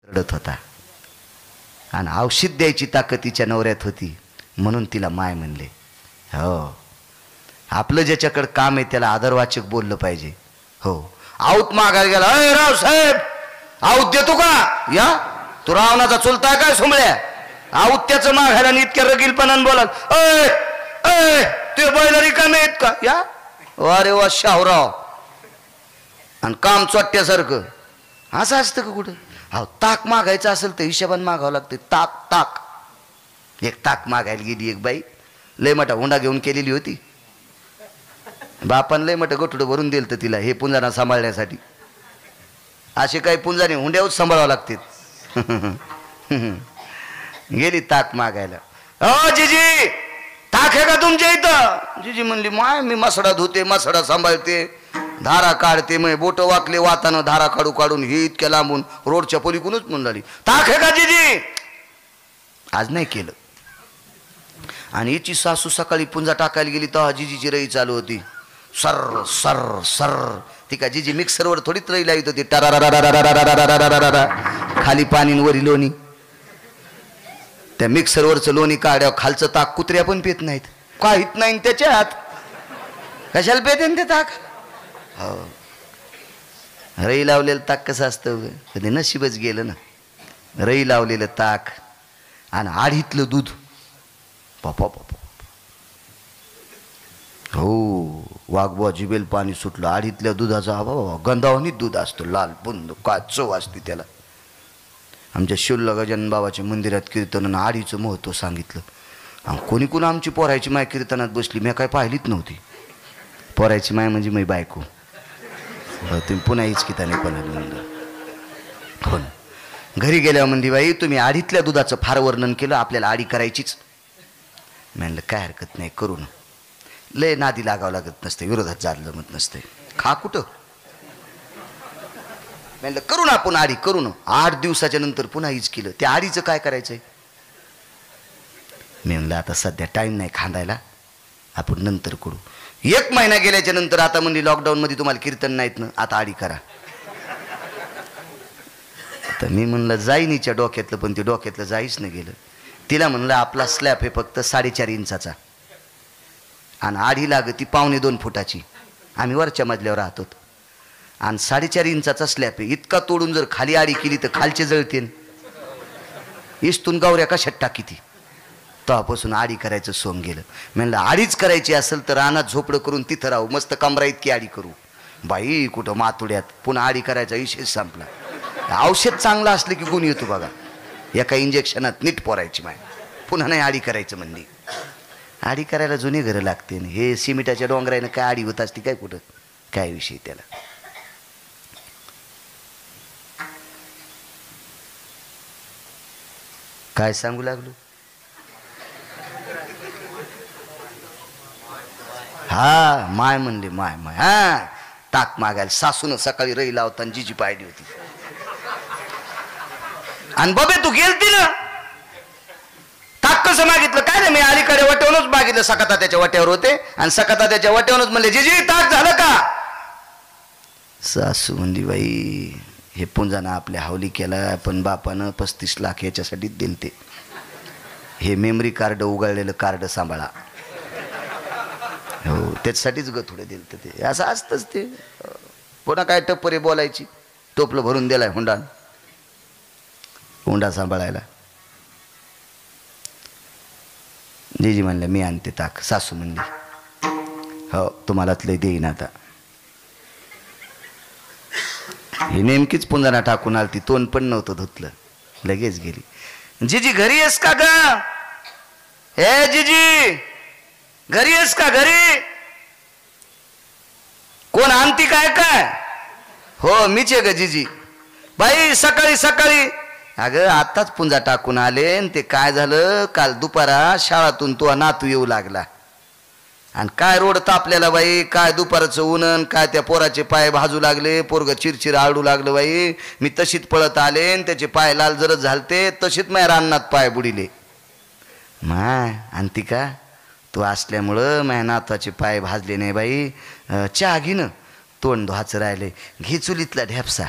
रडत होता आणि औषध द्यायची ताकद तिच्या नवऱ्यात होती म्हणून तिला माय म्हणले. हो, आपलं ज्याच्याकडे काम आहे त्याला आदरवाचक बोललं पाहिजे. हो, आऊत मागायला गेला, अय राव साहेब आऊत देतो का? या तू रावणाचा चुलता काय सोमळ्या? आऊत त्याचं मागायला आणि इतक्या रगीलपणानं बोलाल, अय अय ते बैल रिकामे आहेत का? या अरे वा शाहूराव, आणि काम चोट्ट्यासारखं असं असतं का कुठं? हा, ताक मागायचं असेल तर हिशोबान मागावं लागतं. ताक ताक एक ताक मागायला गेली एक बाई, लय मोठा हुंडा घेऊन केलेली होती. बापान लय मोठं गठुडं भरून दिलं तर तिला हे पुंजाना सांभाळण्यासाठी. असे काही पुंजाने हुंड्यावर सांभाळावं लागते. गेली ताक मागायला. अ जीजी ताक आहे का तुमच्या इथं? जीजी म्हणली, माय मी मसडा धुते, मसडा सांभाळते, धारा काढते, मग बोट वाकले वातानं धारा काढू काढून ही इतक्या लांबून रोडच्या पलीकडूनच म्हणली, ताक आहे का जीजी? आज नाही केलं. आणि हिची सासू सकाळी पुंजा टाकायला गेली तेव्हा जीजीची रई चालू होती. सर सर सर ती का जीजी मिक्सरवर थोडीच रई लावित होती. खाली पाणी वरी लोणी. त्या मिक्सरवरचं लोणी काढ्या खालचं ताक कुत्र्या पण पेत नाहीत, काहीत नाही त्याच्यात, कशाला पेते ते ताक? हो, रई लावलेलं ताक कसं असतं कधी नशीबच गेलं ना. रई लावलेलं ताक आणि आढीतलं दूध. पापा पापा, हो वाघबा जिबेल पाणी सुटलं. आढीतल्या दुधाचा बाबा गंधावणीत दूध असतो, लाल बुंद, काय चव असते त्याला. आमच्या शिवला गजानन बाबाच्या मंदिरात कीर्तनानं आडीचं महत्त्व सांगितलं. आणि कोणी कोणी आमची पोरायची माय कीर्तनात बसली, मी काय पाहिलीच नव्हती. पोरायची माय म्हणजे मी बायको. तुम्ही पुन्हा हिचकिताने पण म्हणलं. हो ना, घरी गेल्यावर म्हणली, बाई तुम्ही आडीतल्या दुधाचं फार वर्णन केलं, आपल्याला आडी करायचीच. म्हणलं काय हरकत नाही, करू ना. लय नादी लागावं लागत नसते, विरोधात जायला जमत नसते. खा कुठं? म्हणलं करू ना आपण आडी, करू ना. 8 दिवसाच्या नंतर पुन्हा हीच केलं. त्या आडीचं काय करायचंय? मी म्हणलं आता सध्या टाईम नाही खांदायला, आपण नंतर करू. 1 महिना गेल्याच्या नंतर आता म्हणली लॉकडाऊन मध्ये तुम्हाला कीर्तन नाहीत ना, आता आडी करा. तर मी म्हणलं जाईन हिच्या डोक्यातलं, पण ते डोक्यातलं जाईच नाही गेलं. तिला म्हणलं आपला स्लॅब हे फक्त 4.5 इंचाचा आणि आडी लागती 1.25 फुटाची. आम्ही वरच्या मजल्यावर राहतो आणि 4.5 इंचाचा स्लॅब आहे. इतका तोडून जर खाली आडी केली तर खालचे जळतेन. इस्तून गावऱ्या कशात टाकी ती. तेव्हापासून आडी करायचं सोंग गेलं. म्हणलं आडीच करायची असेल तर रानात झोपडं करून तिथं राहू, मस्त कमरा इतकी आडी करू. बाई कुठं मातुड्यात पुन्हा आडी करायचा विषय संपला. औषध चांगलं असलं की गुण येतो बघा. एका इंजेक्शनात नीट पोरायची माय, पुन्हा नाही आडी करायचं म्हणली. आडी करायला जुने घरं लागते. हे सिमिटाच्या डोंगरानं काय आडी होत असते काय कुठं, काय विषय त्याला. काय सांगू लागलो? हा माय म्हणले, माय माय. हा ताक मागायला सासून सकाळी रई लावताना जीजी पाहिली होती. आणि बबे तू गेलती ना, ताक कसं मागितलं? काय नाही, मी अलीकडे वट्यावरूनच मागितलं. सकाता त्याच्या वट्यावर होते आणि सकाता त्याच्या वट्यावरूनच म्हणले, जीजी ताक झालं का? सासू म्हणली, बाई हे पुंजानं आपल्या हावली केला, पण बापानं 35 लाख याच्यासाठीच दिलते. हे मेमरी कार्ड उघडलेलं कार्ड सांभाळा. हो त्याच्यासाठीच ग थोडे दिलं ते. असं असतंच ते. पुन्हा काय टप्परे बोलायची. टोपलं भरून दिलाय हुंडा सांभाळायला. जीजी म्हणलं मी आणते ताक. सासू म्हणली, हो तुम्हालाच लय देईन आता. ही नेमकीच पुंजाना टाकून आलती, तोंड पण नव्हतं धुतलं, लगेच गेली. जीजी घरी आहेस का ग? हे जीजी घरी आहेस का? घरी कोण आणती काय? काय हो मीच आहे ग जीजी. बाई सकाळी सकाळी, अगं आताच पुंजा टाकून आले. ते काय झालं, काल दुपारा शाळातून तो नातू येऊ लागला आणि काय रोड तापलेला बाई. काय दुपारचं ऊन, काय त्या पोराचे पाय भाजू लागले, पोरग चिरचिर आळू लागलं बाई. मी तशीच पळत आले आणि त्याचे पाय लाल जरच झालते. तशीच माझ्या रानात पाय बुडिले. माय आणती का? तू असल्यामुळं माझ्या नाताचे पाय भाजले नाही बाई. चहा घे ना, तोंड धुवाचं राहिले. घे चुलीतला ढेपसा.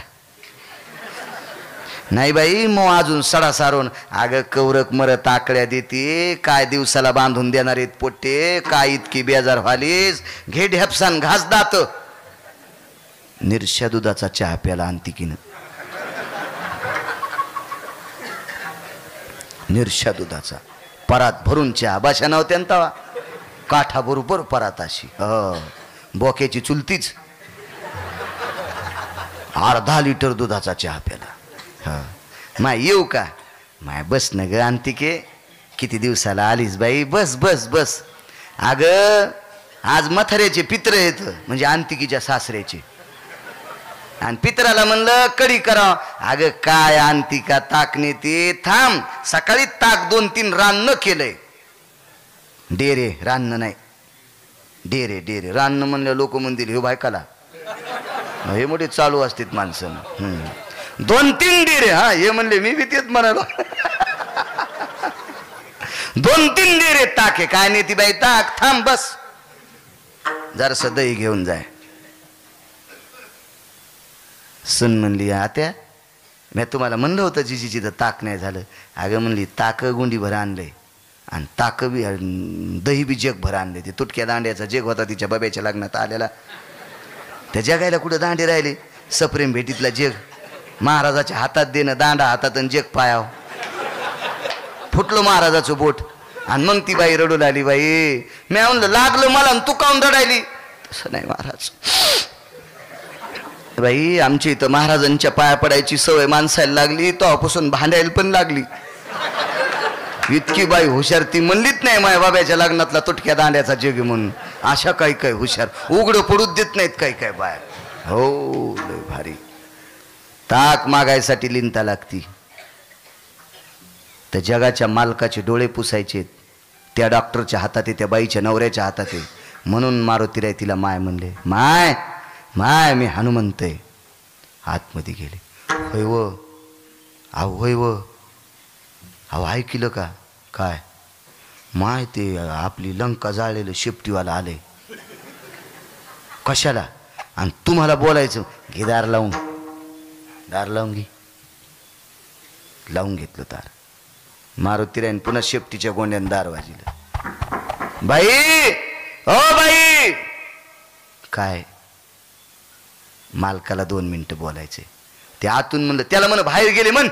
नाही बाई, मग अजून सडा सारून. अगं कवरक मरत आकड्या देते, काय दिवसाला बांधून देणार आहेत पोट्टे, काय इतकी बेजार व्हालीस. घे ढेपसान घास दात. निरशा दुधाचा चहा प्याला अंतिकीनं. निरशा दुधाचा परात भरून चहा. बाशा नव्हत्या तवा, काठा बरोबर परात अशी. बोक्याची चुलतीच. अर्धा लिटर दुधाचा चहा प्याला. माय येऊ का? माय बस न ग अंतिके, किती दिवसाला आलीस बाई, बस बस बस. अग आज मथाऱ्याचे पित्र येत, म्हणजे अंतिकीच्या सासऱ्याचे. आणि पित्राला म्हणलं कढी करा. अगं काय अंतिका ताक नेते, थांब. सकाळी ताक 2-3 रान्न केलंय. डेरे रान्न नाही, डेरे डेरे. रान्न म्हणलं लोक म्हणतील हे बायकाला, हे मोठे चालू असतात माणसं. 2-3 डेरे. हा हे म्हणले मी बी तेच म्हणालो. 2-3 डेरे ताक आहे. काय नेती बाई ताक, थांब बस. जरासं दही घेऊन जाय. सून म्हणली आत्या, मी तुम्हाला म्हणलं होतं जिजीची तर ताक नाही झालं. अगं म्हणली ताक गुंडी भर आणलंय, आणि ताक बी दही बी जग भर आणले. ते तुटक्या दांड्याचा जग होता तिच्या बाब्याच्या लग्नात आलेला. त्या जगायला कुठं दांडे राहिले. सप्रेम भेटीतला जग महाराजाच्या हातात देणं, दांडा हातात आणि जग पायाव. फुटलो महाराजाचं बोट. आणि मग ती बाई रडू लागली. बाई मी म्हणलं लागलं मला, तू काऊन रडायली? तसं नाही महाराज, बाई आमची इथं महाराजांच्या पाया पडायची सवय माणसाला लागली, तेव्हापासून भांडायला पण लागली. इतकी बाई हुशार, ती म्हणलीच नाही माझ्या बाब्याच्या लग्नातला तुटक्या दांड्याचा जग म्हणून. अशा काही काही हुशार, उघडं पडूच देत नाहीत काही काय बाया. हो लय भारी. ताक मागायसाठी लिंता लागती. त्या जगाच्या मालकाचे डोळे पुसायचे त्या डॉक्टरच्या हातात आहे, त्या बाईच्या नवऱ्याच्या हातात आहे. म्हणून मारुतीराय तिला माय म्हणले. माय माय मी हनुमंत आहे. आतमध्ये गेले. होय व, अहो होय व, अहो ऐकलं का? काय? माय ते आपली लंका जाळलेलं शेपटीवाला आले. कशाला? आणि तुम्हाला बोलायचं. घे दार लावून, दार लावून घे. लावून घेतलं दार. मारुतीरायन पुन्हा शेपटीच्या गोंड्यानं दार वाजलं. बाई ओ बाई. काय? मालकाला 2 मिनिटं बोलायचे. ते आतून म्हणलं, त्याला म्हण बाहेर गेले म्हण.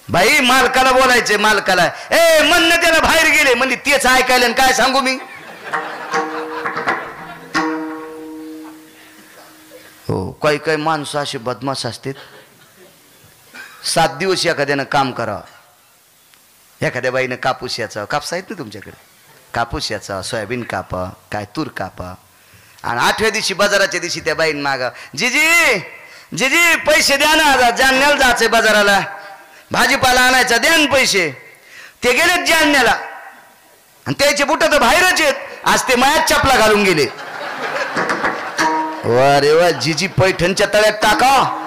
बाई मालकाला बोलायचे, मालकाला. ए म्हण त्याला बाहेर गेले. म्हणजे तेच ऐकायला आणि काय सांगू मी. हो काही काही माणसं असे बदमाश असतात. 7 दिवस एखाद्यानं काम करावं. एखाद्या बाईनं कापूस याचा, कापूस आहेत ना तुमच्याकडे, कापूस याचा, सोयाबीन कापा, काय तूर कापा. आणि 8व्या दिवशी बाजाराच्या दिवशी त्या बाईन मागा, जिजी जिजी पैसे द्या ना, जालन्याला जायचंय बाजाराला, भाजीपाला आणायचा, द्या ना पैसे. ते गेलेत जालन्याला, आणि त्याचे बुट तर बाहेरच आहेत. आज ते मायात चपला घालून गेले. अरे वा, जिजी पैठणच्या तळ्यात टाका,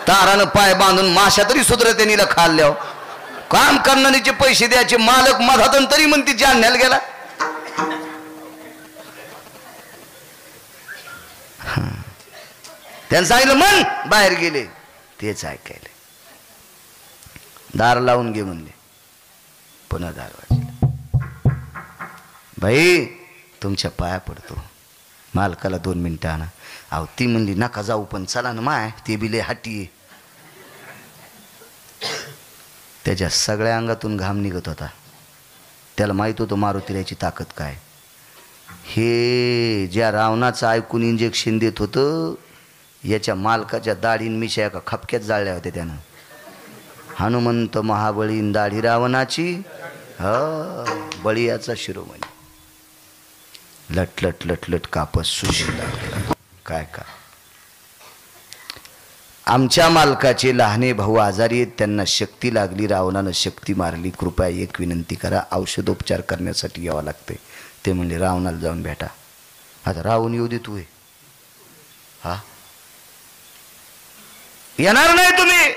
तारानं पाय बांधून माशा तरी सुधरते नीला खाल्ल्यावर. काम करणारीचे पैसे द्यायचे, मालक मधातून तरी म्हणते जालन्याला गेला. त्यांनी सांगितलं मन बाहेर गेले. तेच ऐकायले. दार लावून घे म्हणले. पुन्हा दार वाजले. बाई तुमच्या पाया पडतो, मालकाला 2 मिनिटं आणा. अहो ती म्हणली नका जाऊ, पण चला ना माय, ते बिले हाटी. त्याच्या सगळ्या अंगातून घाम निघत होता. त्याला माहित होतं मारुतीरायची ताकद काय. हे ज्या रावणाचं ऐकून इंजेक्शन देत होतं, याच्या मालकाच्या दाढीन मिशा एका खपक्यात जाळल्या होत्या त्यानं. हनुमंत महाबळीन दाढी रावणाची, बळीयाचा शिरोमणी. लटलट लटलट कापस सुशील लागला. काय का आमच्या मालकाचे लहाने भाऊ आजारी आहेत, त्यांना शक्ती लागली, रावणानं शक्ती मारली, कृपया एक विनंती करा, औषधोपचार करण्यासाठी यावं लागते. ते म्हणले रावणाला जाऊन भेटा. आता रावण येऊ दे तू. हा येणार नाही तुम्ही?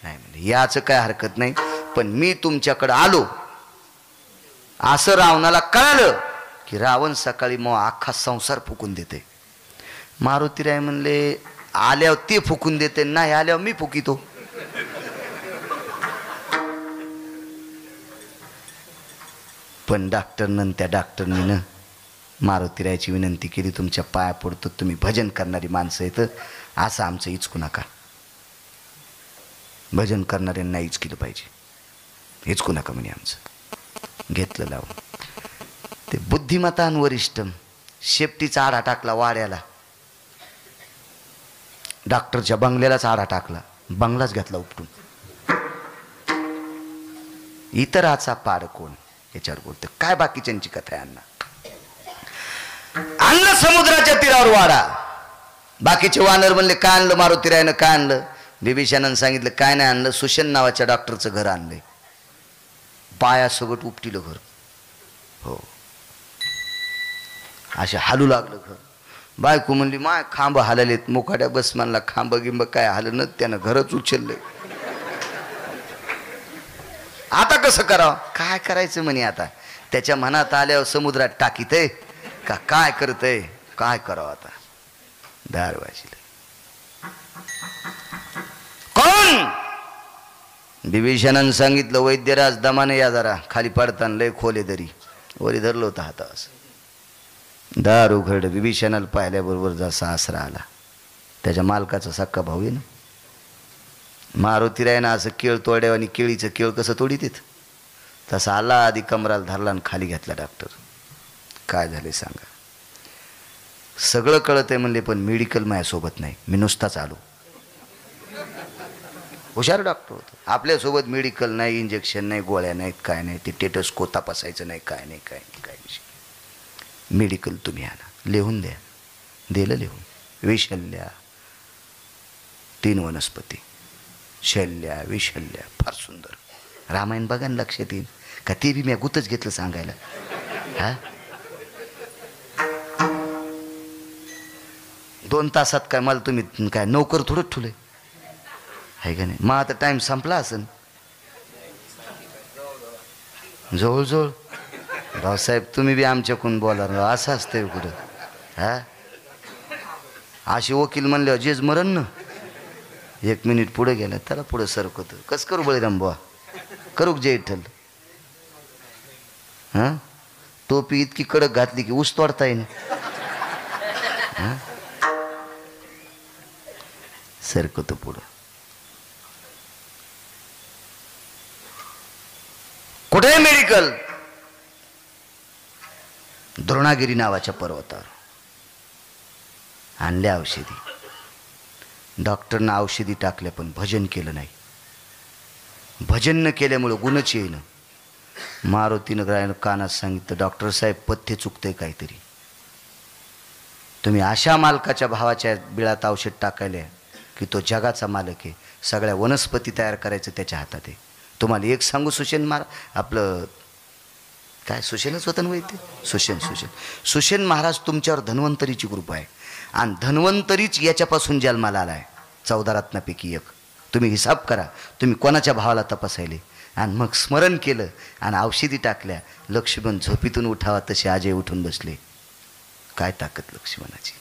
नाही म्हणजे याचं काय हरकत नाही, पण मी तुमच्याकडे आलो असं रावणाला कळालं की रावण सकाळी मग अख्खा संसार फुकून देते. मारुतीराय म्हणले आल्यावर ते फुकून देते, नाही आल्यावर मी फुकितो. पण त्या डॉक्टरनी मारुतीरायाची विनंती केली, तुमच्या पाया पडतो, तुम्ही भजन करणारी माणसं आहेत, असं आमचं इचकू नका. भजन करणाऱ्यांना इचकिलं पाहिजे, इचकू नका म्हणे आमचं. घेतलं लावून. ते बुद्धिमतान वरिष्ठम शेपटीचा आडा टाकला वाड्याला, डॉक्टरच्या बंगल्यालाच आडा टाकला, बंगलाच घेतला उपटून. इतराचा पाड कोण याच्यावर बोलतो. काय बाकीच्यांची कथा आहे. अण्णा आणलं समुद्राच्या तीरावर वाडा. बाकीचे वानर म्हणले काय आणलं मारुतीरायानं, काय आणलं. बिभीषणानं सांगितलं काय नाही आणलं, सुशन नावाच्या डॉक्टरचं घर आणलंय. पायासोबत उपटीलं घर. हो, अशा हालू लागलं घर. बायको म्हणली माय खांब हाललेत, मुकाट्या बस म्हणला खांब गिंब काय हालत, त्यानं घरच उचललंय. आता कसं करावं, काय करायचं म्हणे. आता त्याच्या मनात आल्यावर समुद्रात टाकीतय का काय करतय, काय करावं आता. दार वाजले. कोण. बिभीषणानं सांगितलं वैद्यराज दमाने या जरा, खाली पडताना लय खोले दरी. वरी धरलं होतं हाता असं. दार उघड. बिभीषणाला पाहिल्याबरोबर जसा आसरा आला. त्याच्या मालकाचा सक्का भाऊ आहे ना. मारुतीरायानं असं केळ तोड्यावानी केळीचं केळ कसं तोडीत तसं आला, आधी कमराला धरला आणि खाली घेतला. डॉक्टर काय झाले सांगा. सगळं कळत आहे म्हणले, पण मेडिकल माझ्यासोबत नाही, मी नुसताच आलो. हुशार डॉक्टर होतो. आपल्यासोबत मेडिकल नाही, इंजेक्शन नाही, गोळ्या नाहीत, काय नाही. ते टेटस्कोप तपासायचं नाही, काय नाही, काय नाही, काय नाही. मेडिकल तुम्ही आणा, लिहून द्या. दिलं लिहून. विशल्या 3 वनस्पती, शल्ल्या विशल्या. फार सुंदर. रामायण बघा ना, लक्षात येईल का. ते बी मी गुतच घेतलं सांगायला. हा 2 तासात काय मला तुम्ही काय नोकर थोडंच ठुलंय आहे का नाही. मग आता टाइम संपला असेल जवळजवळ. भाऊसाहेब तुम्ही बी आमच्याकडून बोला, असं असतंय कुठं. हा असे वकील म्हणल्यावर जेच मरण ना. 1 मिनिट पुढे गेला त्याला पुढे सरकवतं. कसं करू बळीराम बुवा, करू जय विठ्ठल. हां टोपी इतकी कडक घातली की ऊस तोडता येईल. सरकवतो पुढं. कुठे मेडिकल. द्रोणागिरी नावाच्या पर्वतावर आणल्या औषधी. डॉक्टरनं औषधी टाकल्या पण भजन केलं नाही. भजन न केल्यामुळं गुणच येईन. मारुतीनं कानात सांगितलं डॉक्टर साहेब पथ्य चुकतंय काहीतरी. तुम्ही अशा मालकाच्या भावाच्या बिळात औषध टाकायला की तो जगाचा मालक आहे. सगळ्या वनस्पती तयार करायचं त्याच्या हातात आहे. तुम्हाला एक सांगू सुशेन आपलं काय सुशेनच होतं ना वैद्य. सुशेन महाराज तुमच्यावर धन्वंतरीची कृपा आहे. आणि धन्वंतरीच याच्यापासून जन्माला आला आहे. 14 रत्नापैकी 1. तुम्ही हिसाब करा. तुम्ही कोणाच्या भावाला तपासायले आणि मग स्मरण केलं आणि औषधी टाकल्या. लक्ष्मण झोपीतून उठावा तसे अजय उठून बसले. काय ताकद लक्ष्मणाची.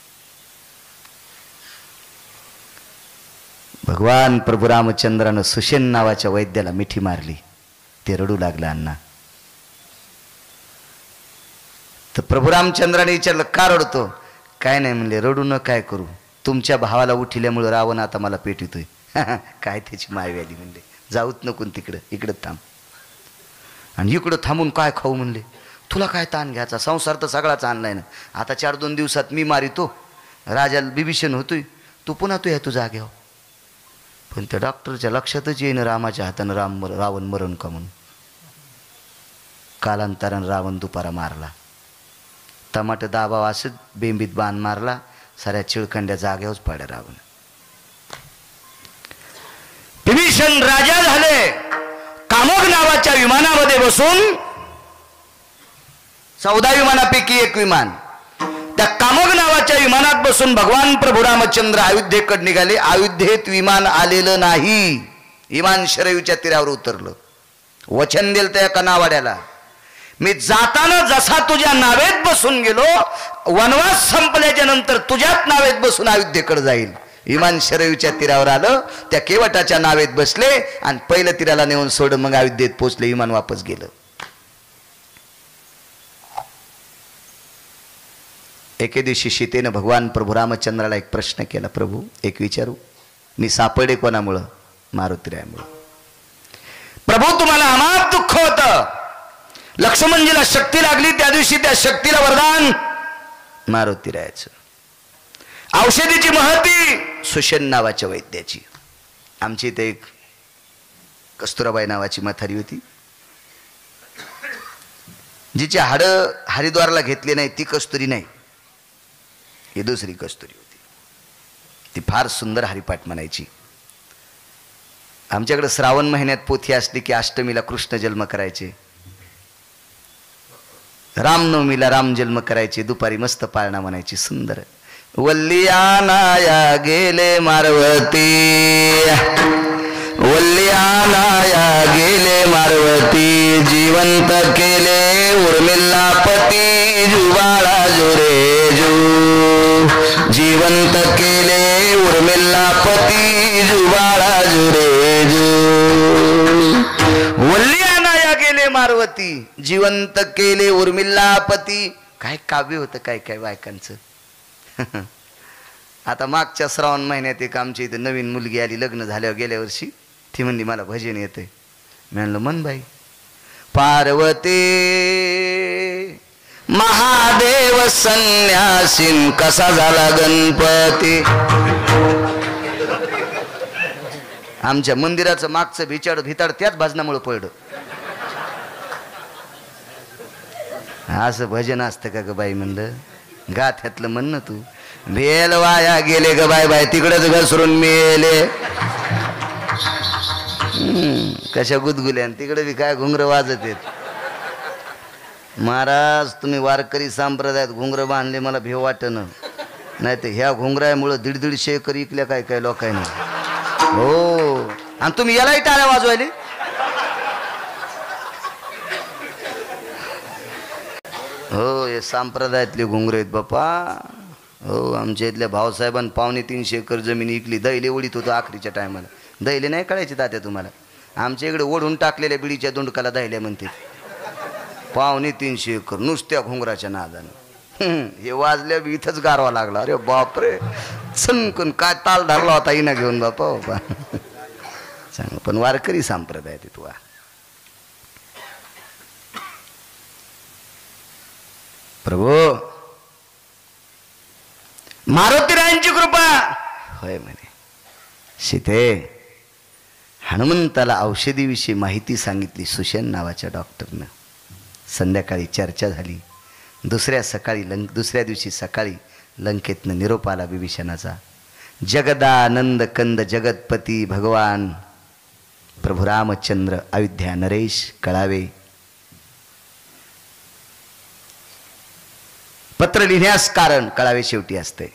भगवान प्रभू रामचंद्रानं सुशेन नावाच्या वैद्याला मिठी मारली. ते रडू लागला. अण्णा तर प्रभू रामचंद्राने विचारलं का रडतो. काय नाही म्हणले. रडू न काय करू. तुमच्या भावाला उठिल्यामुळं रावण आता मला पेटितोय. काय त्याची मायवी आली म्हणले. जाऊच नको तिकडं, इकडं थांब. आणि इकडं थांबून काय खाऊ म्हणले. तुला काय ताण घ्यायचा, संसार तर सगळाच आणलाय ना. आता 4-2 दिवसात मी मारितो. राजाला बिभीषण होतोय, तू पुन्हा तू या तुझ्या जाग्यावर. पण त्या डॉक्टरच्या लक्षातच येईन रामाच्या हातानं रावण मरण का म्हणून. कालांतरानं रावण दुपारा मारला. टमाटर दाबा असं बेंबीत बाण मारला. साऱ्या चिळखंड्या जाग्यावरच पाड्या रावण. विभीषण राजा झाले. कामोग नावाच्या विमानामध्ये बसून 14 विमानापैकी 1 विमान. त्या कामोग नावाच्या विमानात बसून भगवान प्रभू रामचंद्र अयोध्येकडे निघाले. अयोध्येत विमान आलेलं नाही. विमान शरयूच्या तीरावर उतरलं. वचन दिलं त्या एका नावाड्याला, मी जाताना जसा तुझ्या नावेत बसून गेलो, वनवास संपल्याच्या नंतर तुझ्याच नावेत बसून अयोध्येकडे जाईल. विमान शरयूच्या तीरावर आलं, त्या केवटाच्या नावेत बसले आणि पहिलं तीराला नेऊन सोडून मग अयोध्येत पोचले. विमान वापस गेलं. एके दिवशी सीतेनं भगवान प्रभू रामचंद्राला एक प्रश्न केला, प्रभू एक विचारू, मी सापडे कोणामुळं? मारुतीरायामुळं. प्रभू तुम्हाला अमाप दुःख होतं, लक्ष्मणजीला शक्ती लागली, त्या दिवशी त्या शक्तीला वरदान मारुतीरायाचं. औषधीची महती सुषेण नावाच्या वैद्याची. आमची इथे एक कस्तुराबाई नावाची म्हातारी होती, जिची हाडं हरिद्वारला घेतली नाही, ती कस्तुरी नाही, ही दुसरी कस्तुरी होती. ती फार सुंदर हरिपाठ म्हणायची. आमच्याकडे श्रावण महिन्यात पोथी असली की अष्टमीला कृष्ण जन्म करायचे, रामनवमीला राम जन्म करायचे, दुपारी मस्त पाळणा म्हणायची सुंदर. वल्लियानाया गेले मारवती, वल्लियानाया गेले मारवती, जिवंत केले उर्मिल्लापती, जुबाळा जुरेजू, जिवंत केले उर्मिल्लापती, जुबाळा जुरेजू. वल्लियानाया गेले मारवती, जिवंत केले उर्मिल्लापती. काय काव्य होतं काय काय बायकांचं. आता मागच्या श्रावण महिन्यात एक आमच्या इथे नवीन मुलगी आली, लग्न झाल्यावर गेल्या वर्षी. ती म्हणली मला भजन येते. मी म्हणलं मन बाई. पार्वती महादेव संन्यासीन कसा झाला गणपती. आमच्या मंदिराचं मागचं भिताड त्याच भजनामुळे पडलं. असं भजन असतं का ग बाई म्हणलं, गाथ्यातलं म्हण ना तू. भेल वाया गेले ग बाय बाय, तिकडेच घसरून मेले. कशा गुदगुल्या, तिकडे बी काय घुंगर वाजत आहेत. महाराज तुम्ही वारकरी संप्रदायात घुंगर बांधले, मला भेव वाटणं. नाही तर ह्या घुंगरामुळं 150 एकर इकल्या काय काय लोकांनी. हो, आणि तुम्ही यालाही टाळ्या वाजवायले. हो, हे संप्रदायातले घुंगरे आहेत बापा. हो, आमच्या इथल्या भाऊसाहेबांनी 350 एकर जमीन इकली. दैले ओढीत होतो आखरीच्या टायमाला. दैले नाही कळायचे तात्या तुम्हाला. आमच्या इकडे ओढून टाकलेल्या बिडीच्या दोंडकाला दैल्या म्हणते. 350 एकर नुसत्या घुंगराच्या नादानं. हे वाजल्या बी इथंच गारवा लागला. अरे बापरे, सनकन काय ताल धरला होता हिना घेऊन बापा बापा. सांग, पण वारकरी संप्रदाय आहे तुला. प्रभू मारुतीरायांची कृपा होय म्हणे. सीते, हनुमंताला औषधीविषयी माहिती सांगितली सुषेण नावाच्या डॉक्टरनं. संध्याकाळी चर्चा झाली. दुसऱ्या दिवशी सकाळी लंकेतनं निरोप आला विभीषणाचा. जगदानंद कंद जगतपती भगवान प्रभू रामचंद्र अयोध्या नरेश कळावे. पत्र लिहिण्यास कारण कळावे शेवटी असते.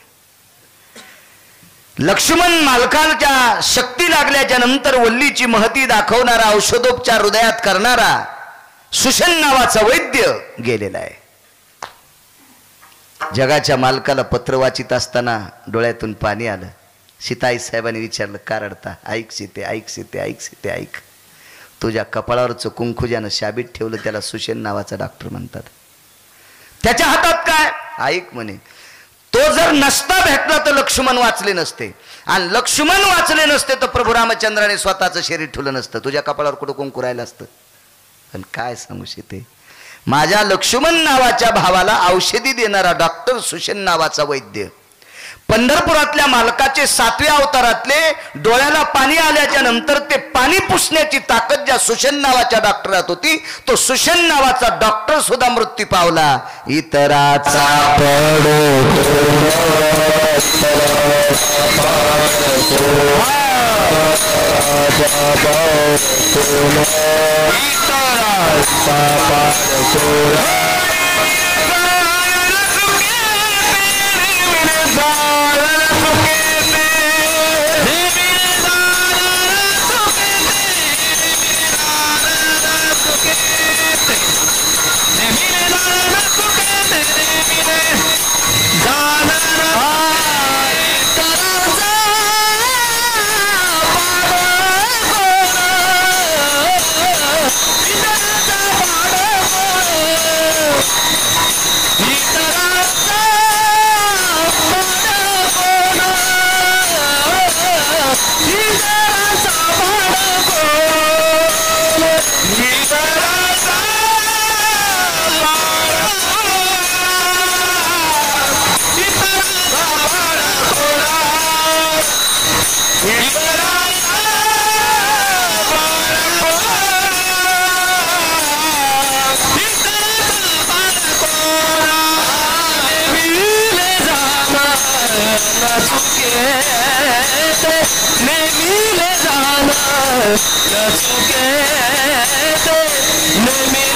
लक्ष्मण मालकाच्या शक्ती लागल्याच्या नंतर वल्लीची महती दाखवणारा, औषधोपचार हृदयात करणारा सुषेण नावाचा वैद्य गेलेला आहे. जगाच्या मालकाला पत्र वाचित असताना डोळ्यातून पाणी आलं. सीताई साहेबांनी विचारलं, का रडता? ऐक सीते, ऐक सीते, ऐक सीते, ऐक. तुझ्या कपाळावरचं कुंकू ज्यानं शाबीत ठेवलं त्याला सुषेण नावाचा डॉक्टर म्हणतात. त्याच्या हातात काय? ऐक म्हणे, तो जर नसता भेटला तर लक्ष्मण वाचले नसते, आणि लक्ष्मण वाचले नसते तर प्रभू रामचंद्राने स्वतःचं शरीर ठेवलं नसतं. तुझ्या कपाळावर कुठं कुंकू राहिलं असतं. पण काय सांगू शकते, माझ्या लक्ष्मण नावाच्या भावाला औषधी देणारा डॉक्टर सुषेण नावाचा वैद्य, पंढरपुरातल्या मालकाचे 7व्या अवतारातले, डोळ्याला पाणी आल्याच्या नंतर ते पाणी पुसण्याची ताकद ज्या सुषेण नावाच्या डॉक्टरात होती, तो सुषेण नावाचा डॉक्टर सुद्धा मृत्यू पावला. इतराचा चुके नेहमी जाणं न चुके नेहमी